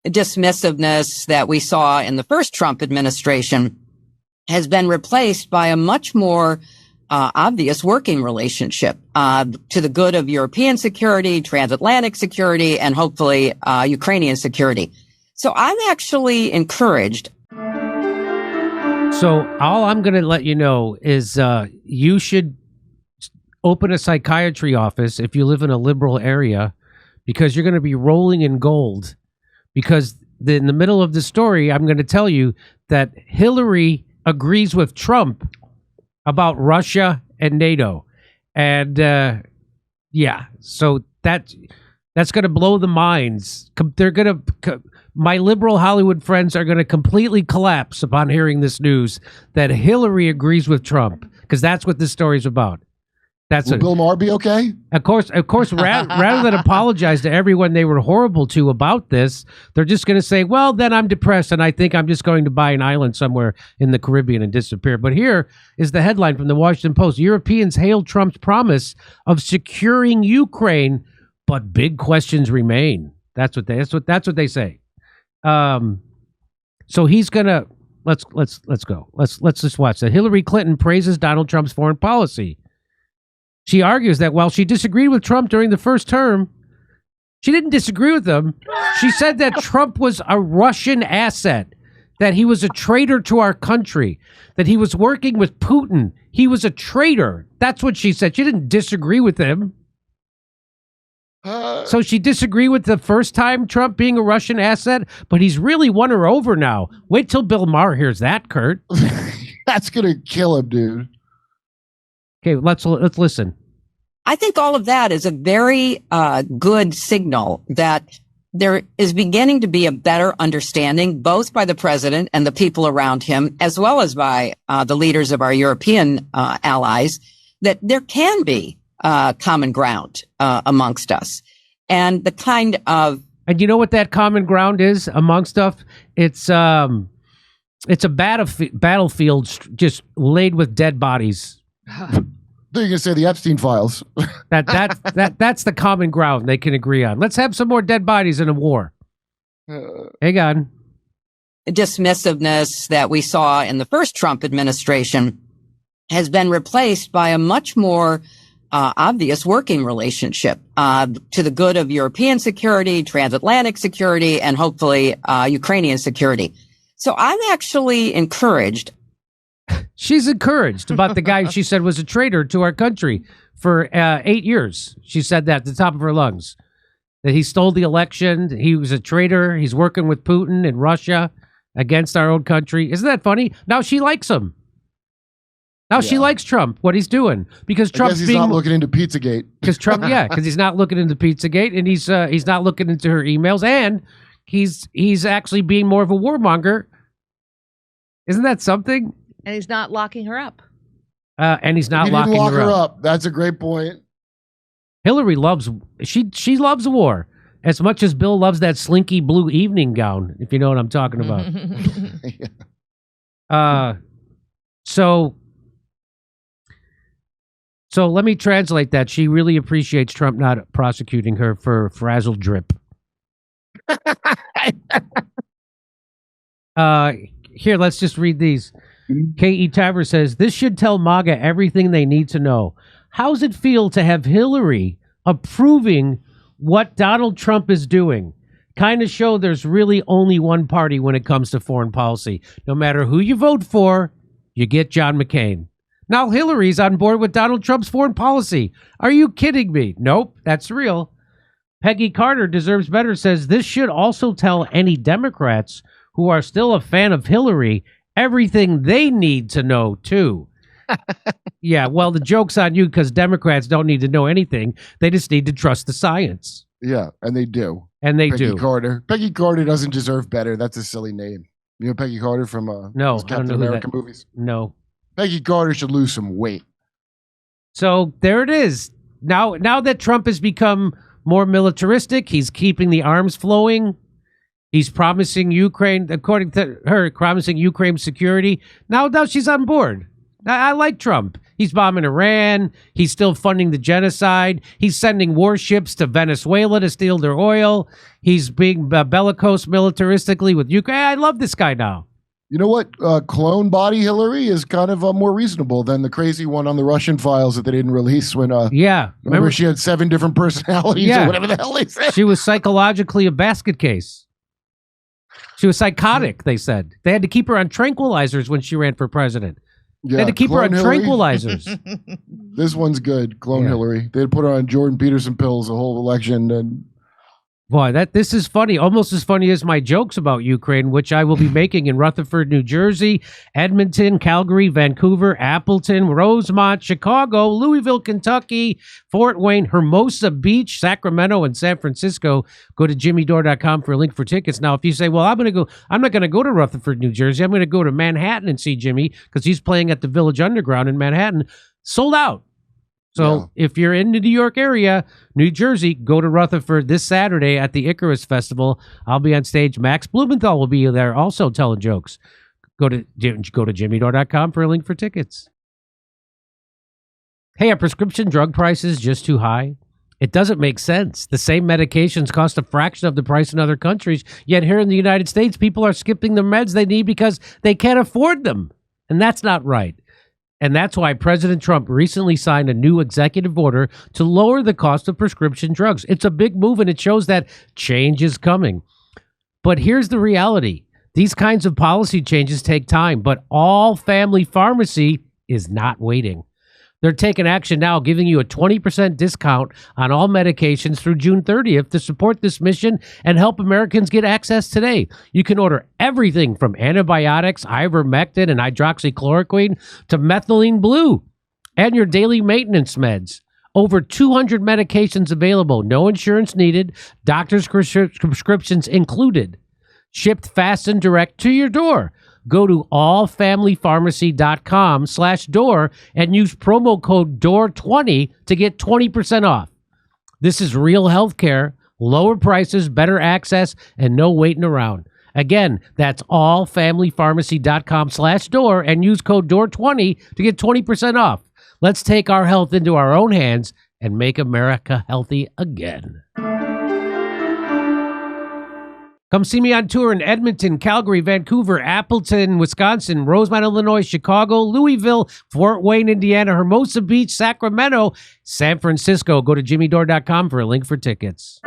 dismissiveness that we saw in the first Trump administration has been replaced by a much more obvious working relationship to the good of European security, transatlantic security, and hopefully Ukrainian security. So I'm actually encouraged. So all I'm going to let you know is you should open a psychiatry office if you live in a liberal area, because you're going to be rolling in gold. Because in the middle of the story, I'm going to tell you that Hillary agrees with Trump about Russia and NATO. And yeah, so that's going to blow the minds. They're going to... My liberal Hollywood friends are going to completely collapse upon hearing this news that Hillary agrees with Trump, because that's what this story's about. Will Bill Maher be okay? Of course. Rather than apologize to everyone they were horrible to about this, they're just going to say, well, then I'm depressed and I think I'm just going to buy an island somewhere in the Caribbean and disappear. But here is the headline from the Washington Post. Europeans hail Trump's promise of securing Ukraine, but big questions remain. That's what they say. So he's gonna let's go. Let's just watch that. Hillary Clinton praises Donald Trump's foreign policy. She argues that while she disagreed with Trump during the first term, she didn't disagree with him. She said that Trump was a Russian asset, that he was a traitor to our country, that he was working with Putin. He was a traitor. That's what she said. She didn't disagree with him. So she disagreed with the first time Trump being a Russian asset, but he's really won her over now. Wait till Bill Maher hears that, Kurt. That's gonna kill him, dude. Okay, let's listen. I think all of that is a very good signal that there is beginning to be a better understanding, both by the president and the people around him, as well as by the leaders of our European allies, that there can be common ground amongst us. And the kind of... And you know what that common ground is amongst us? It's a battlefield just laid with dead bodies. They're going to say the Epstein files. That's the common ground they can agree on. Let's have some more dead bodies in a war. Hang on. Dismissiveness that we saw in the first Trump administration has been replaced by a much more obvious working relationship to the good of European security, transatlantic security, and hopefully Ukrainian security. So I'm actually encouraged. She's encouraged about the guy she said was a traitor to our country for 8 years. She said that at the top of her lungs, that he stole the election. He was a traitor. He's working with Putin and Russia against our own country. Isn't that funny? Now she likes him. Now she likes Trump, what he's doing, because Trump's not looking into Pizzagate. Because Trump, because he's not looking into Pizzagate, and he's not looking into her emails, and he's actually being more of a warmonger. Isn't that something? And he's not locking her up. And he's not he locking didn't lock her up. That's a great point. Hillary loves she loves war as much as Bill loves that slinky blue evening gown, if you know what I'm talking about. So let me translate that. She really appreciates Trump not prosecuting her for frazzled drip. Here, let's just read these. K.E. Taver says, this should tell MAGA everything they need to know. How's it feel to have Hillary approving what Donald Trump is doing? Kind of show there's really only one party when it comes to foreign policy. No matter who you vote for, you get John McCain. Now Hillary's on board with Donald Trump's foreign policy. Are you kidding me? Nope, that's real. Peggy Carter deserves better says, this should also tell any Democrats who are still a fan of Hillary everything they need to know, too. Yeah, well, the joke's on you because Democrats don't need to know anything. They just need to trust the science. Yeah, and they do. And they Peggy do. Carter. Peggy Carter doesn't deserve better. That's a silly name. You know Peggy Carter from no, Captain America movies? No. Peggy Carter should lose some weight. So there it is. Now that Trump has become more militaristic, he's keeping the arms flowing. He's promising Ukraine, according to her, promising Ukraine security. Now she's on board. I like Trump. He's bombing Iran. He's still funding the genocide. He's sending warships to Venezuela to steal their oil. He's being bellicose militaristically with Ukraine. I love this guy now. You know what? Clone body Hillary is kind of more reasonable than the crazy one on the Russian files that they didn't release when, remember she had 7 different personalities or whatever the hell they said. She was psychologically a basket case. She was psychotic, they said. They had to keep her on tranquilizers when she ran for president. Yeah, they had to keep her on Hillary. tranquilizers. This one's good. Clone Hillary. They had put her on Jordan Peterson pills the whole election. And boy, this is funny. Almost as funny as my jokes about Ukraine, which I will be making in Rutherford, New Jersey, Edmonton, Calgary, Vancouver, Appleton, Rosemont, Chicago, Louisville, Kentucky, Fort Wayne, Hermosa Beach, Sacramento, and San Francisco. Go to jimmydore.com for a link for tickets. Now, if you say, well, I'm not going to go to Rutherford, New Jersey. I'm going to go to Manhattan and see Jimmy because he's playing at the Village Underground in Manhattan. Sold out. So if you're in the New York area, New Jersey, go to Rutherford this Saturday at the Icarus Festival. I'll be on stage. Max Blumenthal will be there also telling jokes. Go to jimmydore.com for a link for tickets. Hey, are prescription drug prices just too high? It doesn't make sense. The same medications cost a fraction of the price in other countries, yet here in the United States, people are skipping the meds they need because they can't afford them. And that's not right. And that's why President Trump recently signed a new executive order to lower the cost of prescription drugs. It's a big move, and it shows that change is coming. But here's the reality. These kinds of policy changes take time, but all family pharmacy is not waiting. They're taking action now, giving you a 20% discount on all medications through June 30th to support this mission and help Americans get access today. You can order everything from antibiotics, ivermectin, and hydroxychloroquine to methylene blue and your daily maintenance meds. Over 200 medications available, no insurance needed, doctor's prescriptions included. Shipped fast and direct to your door. Go to allfamilypharmacy.com/door and use promo code DOOR20 to get 20% off. This is real healthcare, lower prices, better access, and no waiting around. Again, that's allfamilypharmacy.com/door and use code DOOR20 to get 20% off. Let's take our health into our own hands and make America healthy again. Come see me on tour in Edmonton, Calgary, Vancouver, Appleton, Wisconsin, Rosemont, Illinois, Chicago, Louisville, Fort Wayne, Indiana, Hermosa Beach, Sacramento, San Francisco. Go to jimmydore.com for a link for tickets.